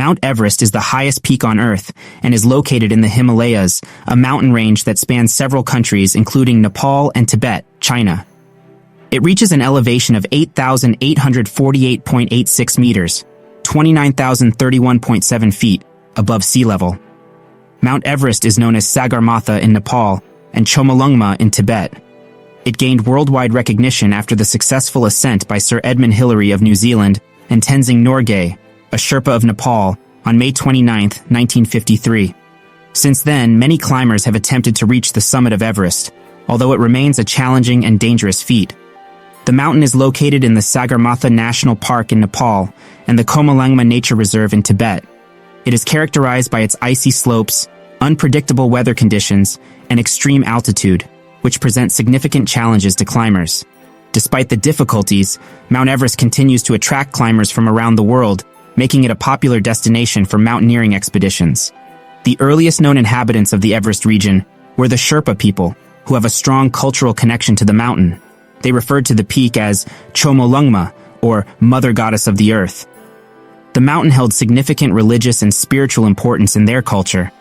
Mount Everest is the highest peak on Earth and is located in the Himalayas, a mountain range that spans several countries including Nepal and Tibet, China. It reaches an elevation of 8,848.86 meters, 29,031.7 feet, above sea level. Mount Everest is known as Sagarmatha in Nepal and Chomolungma in Tibet. It gained worldwide recognition after the successful ascent by Sir Edmund Hillary of New Zealand and Tenzing Norgay, a Sherpa of Nepal, on May 29, 1953. Since then, many climbers have attempted to reach the summit of Everest, although it remains a challenging and dangerous feat. The mountain is located in the Sagarmatha National Park in Nepal and the Chomolungma Nature Reserve in Tibet. It is characterized by its icy slopes, unpredictable weather conditions, and extreme altitude, which present significant challenges to climbers. Despite the difficulties, Mount Everest continues to attract climbers from around the world, making it a popular destination for mountaineering expeditions. The earliest known inhabitants of the Everest region were the Sherpa people, who have a strong cultural connection to the mountain. They referred to the peak as Chomolungma, or Mother Goddess of the Earth. The mountain held significant religious and spiritual importance in their culture.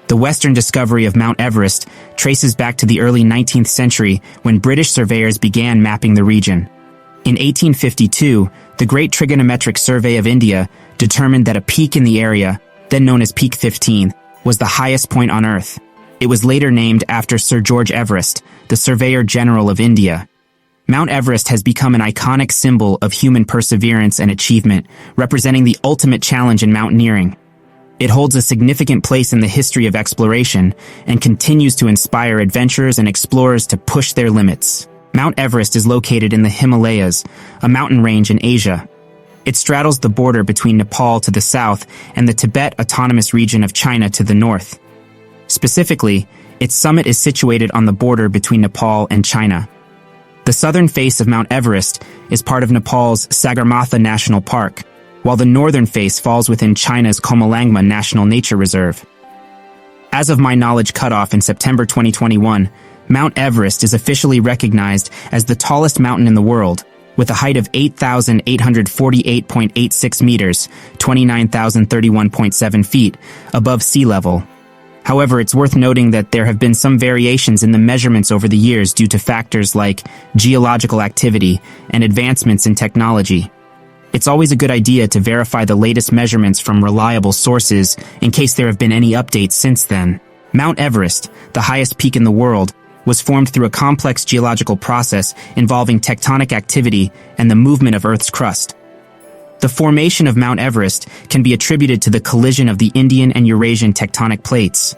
The Western discovery of Mount Everest traces back to the early 19th century when British surveyors began mapping the region. In 1852, the Great Trigonometric Survey of India determined that a peak in the area, then known as Peak 15, was the highest point on Earth. It was later named after Sir George Everest, the Surveyor General of India. Mount Everest has become an iconic symbol of human perseverance and achievement, representing the ultimate challenge in mountaineering. It holds a significant place in the history of exploration and continues to inspire adventurers and explorers to push their limits. Mount Everest is located in the Himalayas, a mountain range in Asia. It straddles the border between Nepal to the south and the Tibet Autonomous Region of China to the north. Specifically, its summit is situated on the border between Nepal and China. The southern face of Mount Everest is part of Nepal's Sagarmatha National Park, while the northern face falls within China's Chomolungma National Nature Reserve. As of my knowledge cutoff in September 2021, Mount Everest is officially recognized as the tallest mountain in the world, with a height of 8,848.86 meters, 29,031.7 feet, above sea level. However, it's worth noting that there have been some variations in the measurements over the years due to factors like geological activity and advancements in technology. It's always a good idea to verify the latest measurements from reliable sources in case there have been any updates since then. Mount Everest, the highest peak in the world, was formed through a complex geological process involving tectonic activity and the movement of Earth's crust. The formation of Mount Everest can be attributed to the collision of the Indian and Eurasian tectonic plates.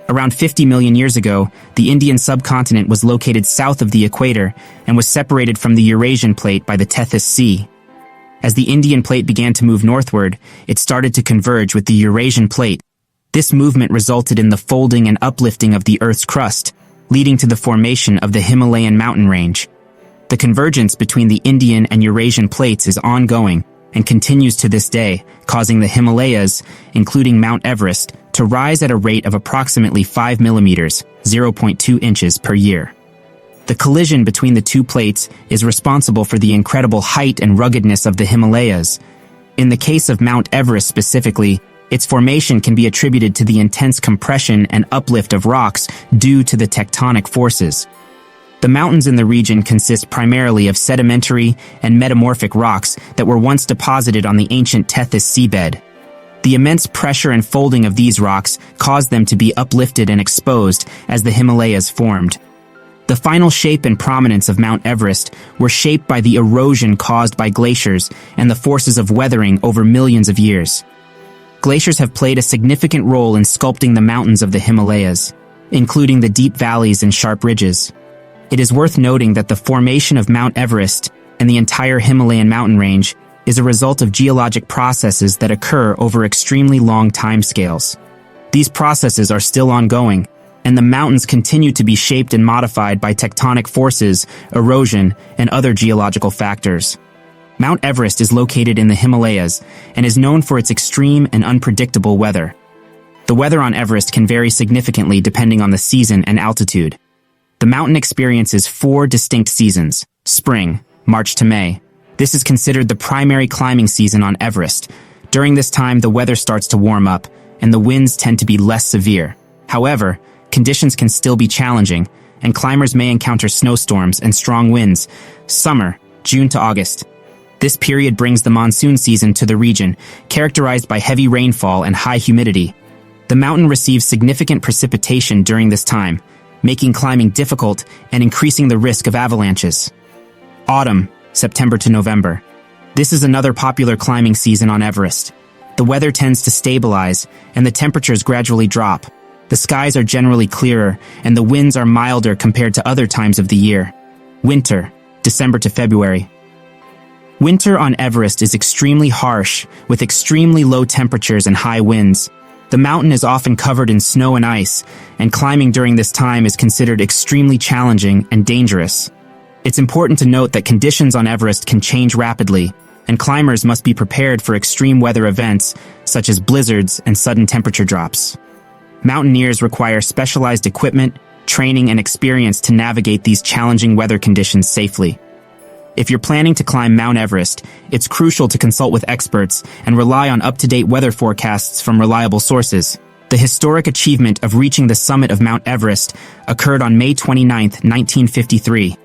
Around 50 million years ago, the Indian subcontinent was located south of the equator and was separated from the Eurasian plate by the Tethys Sea. As the Indian plate began to move northward, it started to converge with the Eurasian plate. This movement resulted in the folding and uplifting of the Earth's crust, leading to the formation of the Himalayan mountain range. The convergence between the Indian and Eurasian plates is ongoing and continues to this day, causing the Himalayas, including Mount Everest, to rise at a rate of approximately 5 millimeters, 0.2 inches per year. The collision between the two plates is responsible for the incredible height and ruggedness of the Himalayas. In the case of Mount Everest specifically, its formation can be attributed to the intense compression and uplift of rocks due to the tectonic forces. The mountains in the region consist primarily of sedimentary and metamorphic rocks that were once deposited on the ancient Tethys seabed. The immense pressure and folding of these rocks caused them to be uplifted and exposed as the Himalayas formed. The final shape and prominence of Mount Everest were shaped by the erosion caused by glaciers and the forces of weathering over millions of years. Glaciers have played a significant role in sculpting the mountains of the Himalayas, including the deep valleys and sharp ridges. It is worth noting that the formation of Mount Everest and the entire Himalayan mountain range is a result of geologic processes that occur over extremely long timescales. These processes are still ongoing, and the mountains continue to be shaped and modified by tectonic forces, erosion, and other geological factors. Mount Everest is located in the Himalayas and is known for its extreme and unpredictable weather. The weather on Everest can vary significantly depending on the season and altitude. The mountain experiences 4 distinct seasons: spring, March to May. This is considered the primary climbing season on Everest, During this time, the weather starts to warm up, and the winds tend to be less severe. However, conditions can still be challenging, and climbers may encounter snowstorms and strong winds. Summer, June to August. This period brings the monsoon season to the region, characterized by heavy rainfall and high humidity. The mountain receives significant precipitation during this time, making climbing difficult and increasing the risk of avalanches. Autumn, September to November. This is another popular climbing season on Everest. The weather tends to stabilize, and the temperatures gradually drop. The skies are generally clearer, and the winds are milder compared to other times of the year. Winter, December to February. Winter on Everest is extremely harsh, with extremely low temperatures and high winds. The mountain is often covered in snow and ice, and climbing during this time is considered extremely challenging and dangerous. It's important to note that conditions on Everest can change rapidly, and climbers must be prepared for extreme weather events, such as blizzards and sudden temperature drops. Mountaineers require specialized equipment, training, and experience to navigate these challenging weather conditions safely. If you're planning to climb Mount Everest, it's crucial to consult with experts and rely on up-to-date weather forecasts from reliable sources. The historic achievement of reaching the summit of Mount Everest occurred on May 29, 1953.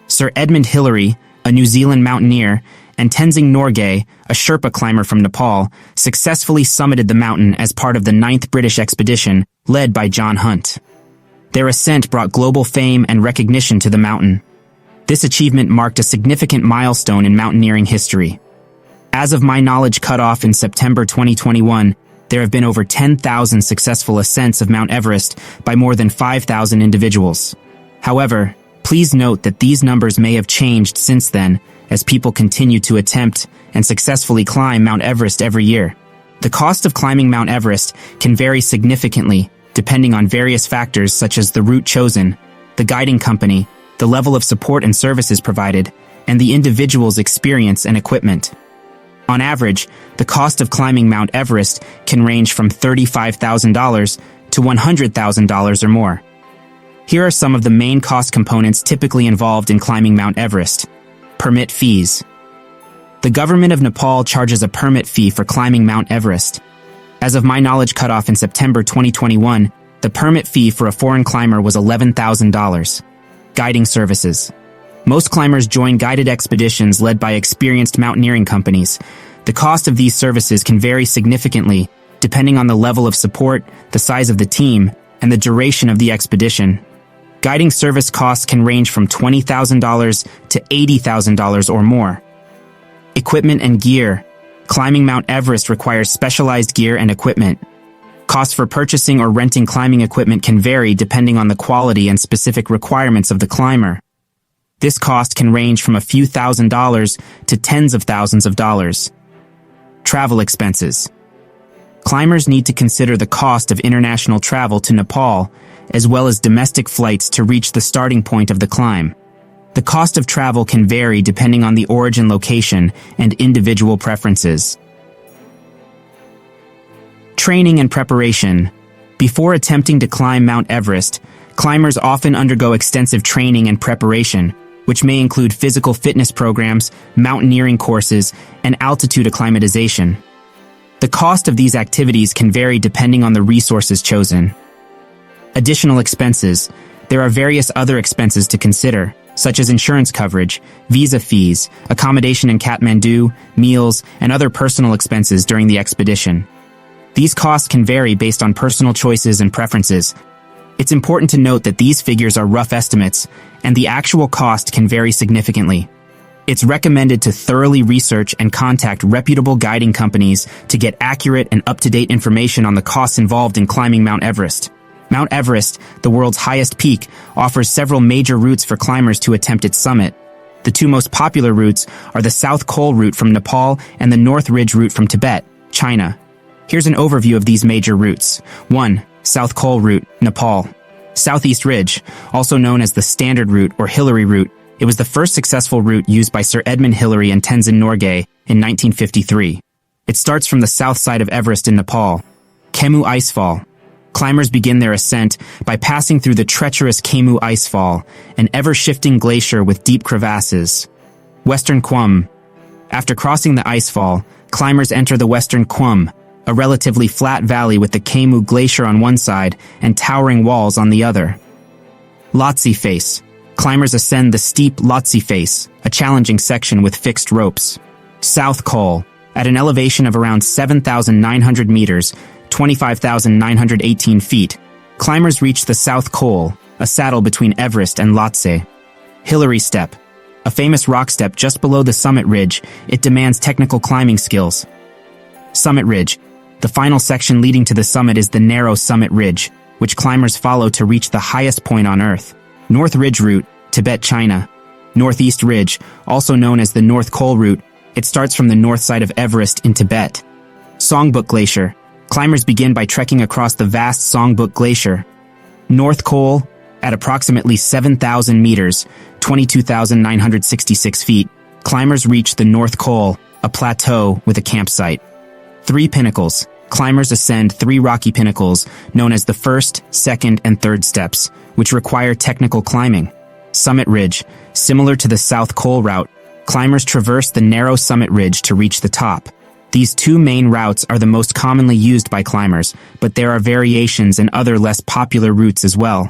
Sir Edmund Hillary, a New Zealand mountaineer, and Tenzing Norgay, a Sherpa climber from Nepal, successfully summited the mountain as part of the 9th British expedition, led by John Hunt. Their ascent brought global fame and recognition to the mountain. This achievement marked a significant milestone in mountaineering history. As of my knowledge cutoff in September 2021, there have been over 10,000 successful ascents of Mount Everest by more than 5,000 individuals. However, please note that these numbers may have changed since then, as people continue to attempt and successfully climb Mount Everest every year. The cost of climbing Mount Everest can vary significantly, depending on various factors such as the route chosen, the guiding company, the level of support and services provided, and the individual's experience and equipment. On average, the cost of climbing Mount Everest can range from $35,000 to $100,000 or more. Here are some of the main cost components typically involved in climbing Mount Everest. Permit fees. The government of Nepal charges a permit fee for climbing Mount Everest. As of my knowledge cutoff in September 2021, the permit fee for a foreign climber was $11,000. Guiding services. Most climbers join guided expeditions led by experienced mountaineering companies. The cost of these services can vary significantly, depending on the level of support, the size of the team, and the duration of the expedition. Guiding service costs can range from $20,000 to $80,000 or more. Equipment and gear. Climbing Mount Everest requires specialized gear and equipment. Costs for purchasing or renting climbing equipment can vary depending on the quality and specific requirements of the climber. This cost can range from a few $1,000s to tens of thousands of dollars. Travel expenses. Climbers need to consider the cost of international travel to Nepal, as well as domestic flights to reach the starting point of the climb. The cost of travel can vary depending on the origin location and individual preferences. Training and preparation. Before attempting to climb Mount Everest, climbers often undergo extensive training and preparation, which may include physical fitness programs, mountaineering courses, and altitude acclimatization. The cost of these activities can vary depending on the resources chosen. Additional expenses. There are various other expenses to consider, such as insurance coverage, visa fees, accommodation in Kathmandu, meals, and other personal expenses during the expedition. These costs can vary based on personal choices and preferences. It's important to note that these figures are rough estimates, and the actual cost can vary significantly. It's recommended to thoroughly research and contact reputable guiding companies to get accurate and up-to-date information on the costs involved in climbing Mount Everest. Mount Everest, the world's highest peak, offers several major routes for climbers to attempt its summit. The two most popular routes are the South Col route from Nepal and the North Ridge route from Tibet, China. Here's an overview of these major routes. 1. South Col route, Nepal. Southeast Ridge, also known as the Standard Route or Hillary Route. It was the first successful route used by Sir Edmund Hillary and Tenzing Norgay in 1953. It starts from the south side of Everest in Nepal. Khemu Icefall. Climbers begin their ascent by passing through the treacherous Khemu Icefall, an ever-shifting glacier with deep crevasses. Western Khum. After crossing the icefall, Climbers enter the western Qum, a relatively flat valley with the Kemu Glacier on one side and towering walls on the other. Lhotse Face. Climbers ascend the steep Lhotse Face, a challenging section with fixed ropes. South Col. At an elevation of around 7,900 meters, 25,918 feet, climbers reach the South Col, a saddle between Everest and Lhotse. Hillary Step. A famous rock step just below the summit ridge, it demands technical climbing skills. Summit Ridge. The final section leading to the summit is the narrow Summit Ridge, which climbers follow to reach the highest point on Earth. North Ridge Route, Tibet, China. Northeast Ridge, also known as the North Col Route, it starts from the north side of Everest in Tibet. Songbuk Glacier. Climbers begin by trekking across the vast Songbuk Glacier. North Col, at approximately 7,000 meters, 22,966 feet, climbers reach the North Col, a plateau with a campsite. 3 pinnacles. Climbers ascend 3 rocky pinnacles, known as the first, second, and third steps, which require technical climbing. Summit Ridge. Similar to the South Col route, climbers traverse the narrow Summit Ridge to reach the top. These 2 main routes are the most commonly used by climbers, but there are variations and other less popular routes as well.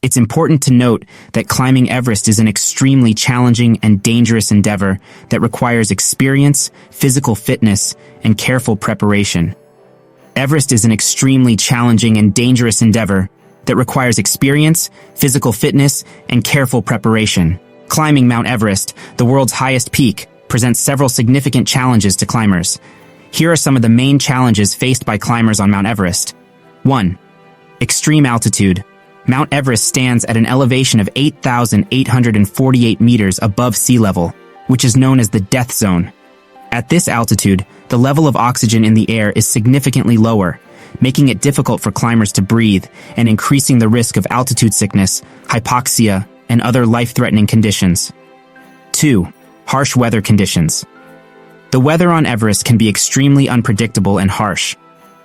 It's important to note that climbing Everest is an extremely challenging and dangerous endeavor that requires experience, physical fitness, and careful preparation. Everest is an extremely challenging and dangerous endeavor that requires experience, physical fitness, and careful preparation. Climbing Mount Everest, the world's highest peak, presents several significant challenges to climbers. Here are some of the main challenges faced by climbers on Mount Everest. 1. Extreme altitude. Mount Everest stands at an elevation of 8,848 meters above sea level, which is known as the death zone. At this altitude, the level of oxygen in the air is significantly lower, making it difficult for climbers to breathe and increasing the risk of altitude sickness, hypoxia, and other life-threatening conditions. 2. Harsh weather conditions. The weather on Everest can be extremely unpredictable and harsh.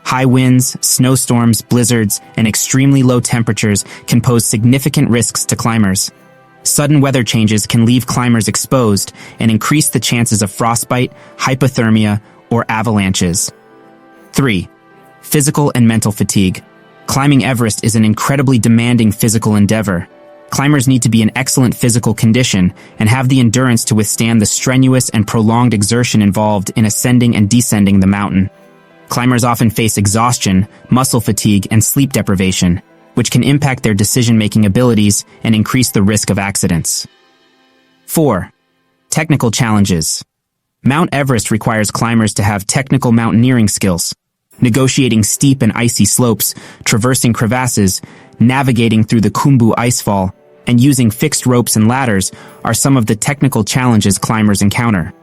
High winds, snowstorms, blizzards, and extremely low temperatures can pose significant risks to climbers. Sudden weather changes can leave climbers exposed and increase the chances of frostbite, hypothermia, or avalanches. 3. Physical and mental fatigue. Climbing Everest is an incredibly demanding physical endeavor. Climbers need to be in excellent physical condition and have the endurance to withstand the strenuous and prolonged exertion involved in ascending and descending the mountain. Climbers often face exhaustion, muscle fatigue, and sleep deprivation, which can impact their decision-making abilities and increase the risk of accidents. 4. Technical challenges. Mount Everest requires climbers to have technical mountaineering skills. Negotiating steep and icy slopes, traversing crevasses, navigating through the Khumbu icefall, and using fixed ropes and ladders are some of the technical challenges climbers encounter.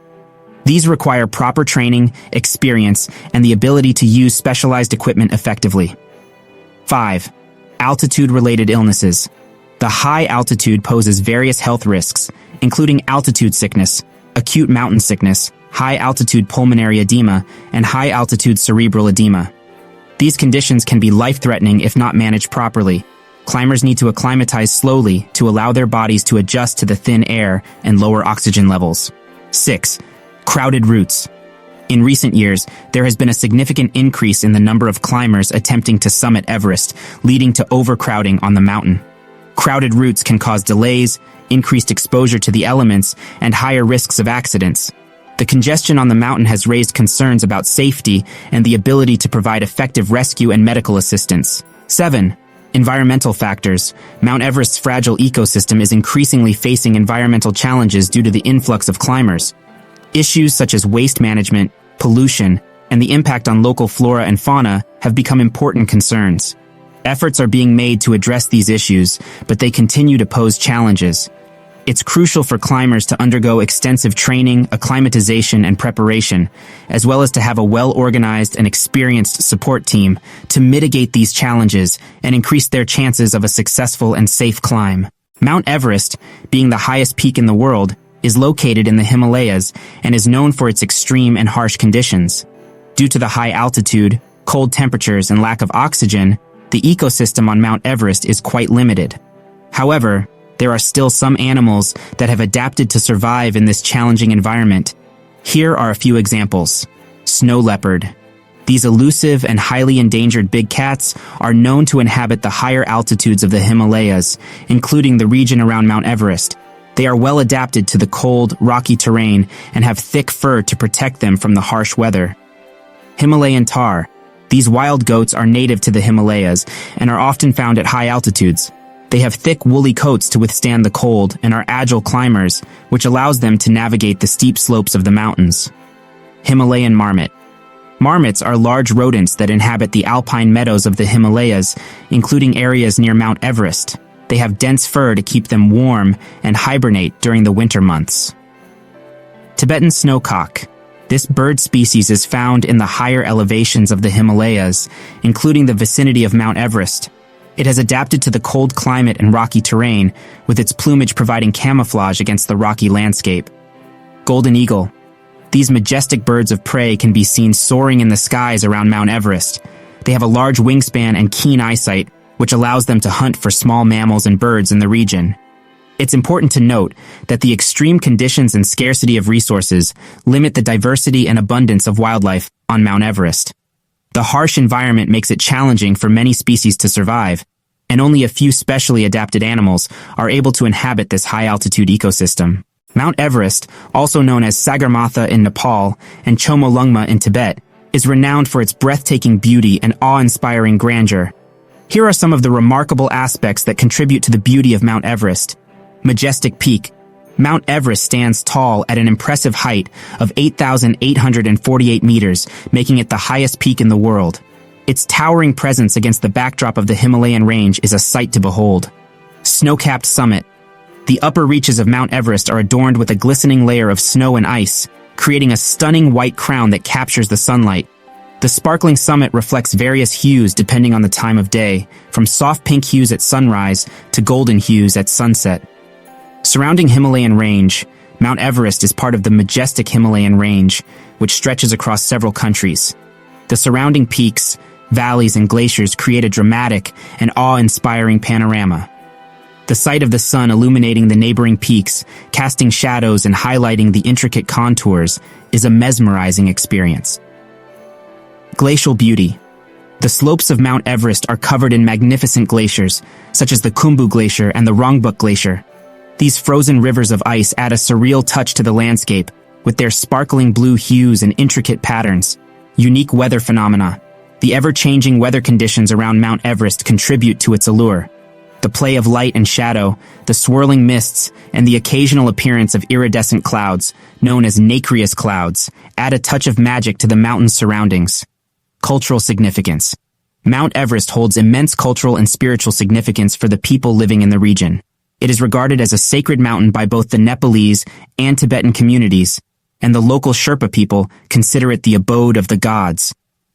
These require proper training, experience, and the ability to use specialized equipment effectively. 5. Altitude-related illnesses. The high altitude poses various health risks, including altitude sickness, acute mountain sickness, high-altitude pulmonary edema, and high-altitude cerebral edema. These conditions can be life-threatening if not managed properly. Climbers need to acclimatize slowly to allow their bodies to adjust to the thin air and lower oxygen levels. 6. Crowded routes. In recent years, there has been a significant increase in the number of climbers attempting to summit Everest, leading to overcrowding on the mountain. Crowded routes can cause delays, increased exposure to the elements, and higher risks of accidents. The congestion on the mountain has raised concerns about safety and the ability to provide effective rescue and medical assistance. 7. Environmental factors. Mount Everest's fragile ecosystem is increasingly facing environmental challenges due to the influx of climbers. Issues such as waste management, pollution, and the impact on local flora and fauna have become important concerns. Efforts are being made to address these issues, but they continue to pose challenges. It's crucial for climbers to undergo extensive training, acclimatization, and preparation, as well as to have a well-organized and experienced support team to mitigate these challenges and increase their chances of a successful and safe climb. Mount Everest, being the highest peak in the world, is located in the Himalayas and is known for its extreme and harsh conditions. Due to the high altitude, cold temperatures, and lack of oxygen, the ecosystem on Mount Everest is quite limited. However, there are still some animals that have adapted to survive in this challenging environment. Here are a few examples. Snow leopard. These elusive and highly endangered big cats are known to inhabit the higher altitudes of the Himalayas, including the region around Mount Everest. They are well adapted to the cold, rocky terrain and have thick fur to protect them from the harsh weather. Himalayan tahr. These wild goats are native to the Himalayas and are often found at high altitudes. They have thick, woolly coats to withstand the cold and are agile climbers, which allows them to navigate the steep slopes of the mountains. Himalayan marmot. Marmots are large rodents that inhabit the alpine meadows of the Himalayas, including areas near Mount Everest. They have dense fur to keep them warm and hibernate during the winter months. Tibetan snowcock. This bird species is found in the higher elevations of the Himalayas, including the vicinity of Mount Everest. It has adapted to the cold climate and rocky terrain, with its plumage providing camouflage against the rocky landscape. Golden eagle. These majestic birds of prey can be seen soaring in the skies around Mount Everest. They have a large wingspan and keen eyesight, which allows them to hunt for small mammals and birds in the region. It's important to note that the extreme conditions and scarcity of resources limit the diversity and abundance of wildlife on Mount Everest. The harsh environment makes it challenging for many species to survive, and only a few specially adapted animals are able to inhabit this high-altitude ecosystem. Mount Everest, also known as Sagarmatha in Nepal and Chomolungma in Tibet, is renowned for its breathtaking beauty and awe-inspiring grandeur. Here are some of the remarkable aspects that contribute to the beauty of Mount Everest. Majestic peak. Mount Everest stands tall at an impressive height of 8,848 meters, making it the highest peak in the world. Its towering presence against the backdrop of the Himalayan range is a sight to behold. Snow-capped summit. The upper reaches of Mount Everest are adorned with a glistening layer of snow and ice, creating a stunning white crown that captures the sunlight. The sparkling summit reflects various hues depending on the time of day, from soft pink hues at sunrise to golden hues at sunset. Surrounding Himalayan range, Mount Everest is part of the majestic Himalayan range, which stretches across several countries. The surrounding peaks, valleys, and glaciers create a dramatic and awe-inspiring panorama. The sight of the sun illuminating the neighboring peaks, casting shadows and highlighting the intricate contours, is a mesmerizing experience. Glacial beauty. The slopes of Mount Everest are covered in magnificent glaciers, such as the Khumbu Glacier and the Rongbuk Glacier. These frozen rivers of ice add a surreal touch to the landscape, with their sparkling blue hues and intricate patterns. Unique weather phenomena. The ever-changing weather conditions around Mount Everest contribute to its allure. The play of light and shadow, the swirling mists, and the occasional appearance of iridescent clouds, known as nacreous clouds, add a touch of magic to the mountain's surroundings. Cultural significance. Mount Everest holds immense cultural and spiritual significance for the people living in the region. It is regarded as a sacred mountain by both the Nepalese and Tibetan communities, and the local Sherpa people consider it the abode of the gods.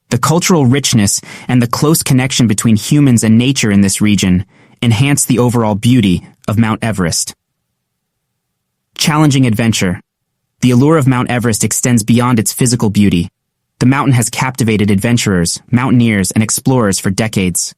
The cultural richness and the close connection between humans and nature in this region enhance the overall beauty of Mount Everest. Challenging adventure. The allure of Mount Everest extends beyond its physical beauty. The mountain has captivated adventurers, mountaineers, and explorers for decades.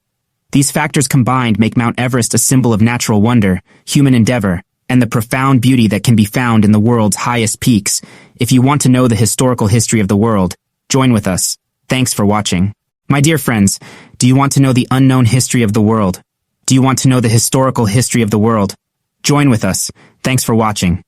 These factors combined make Mount Everest a symbol of natural wonder, human endeavor, and the profound beauty that can be found in the world's highest peaks. If you want to know the historical history of the world, join with us. Thanks for watching. My dear friends, do you want to know the unknown history of the world? Do you want to know the historical history of the world? Join with us. Thanks for watching.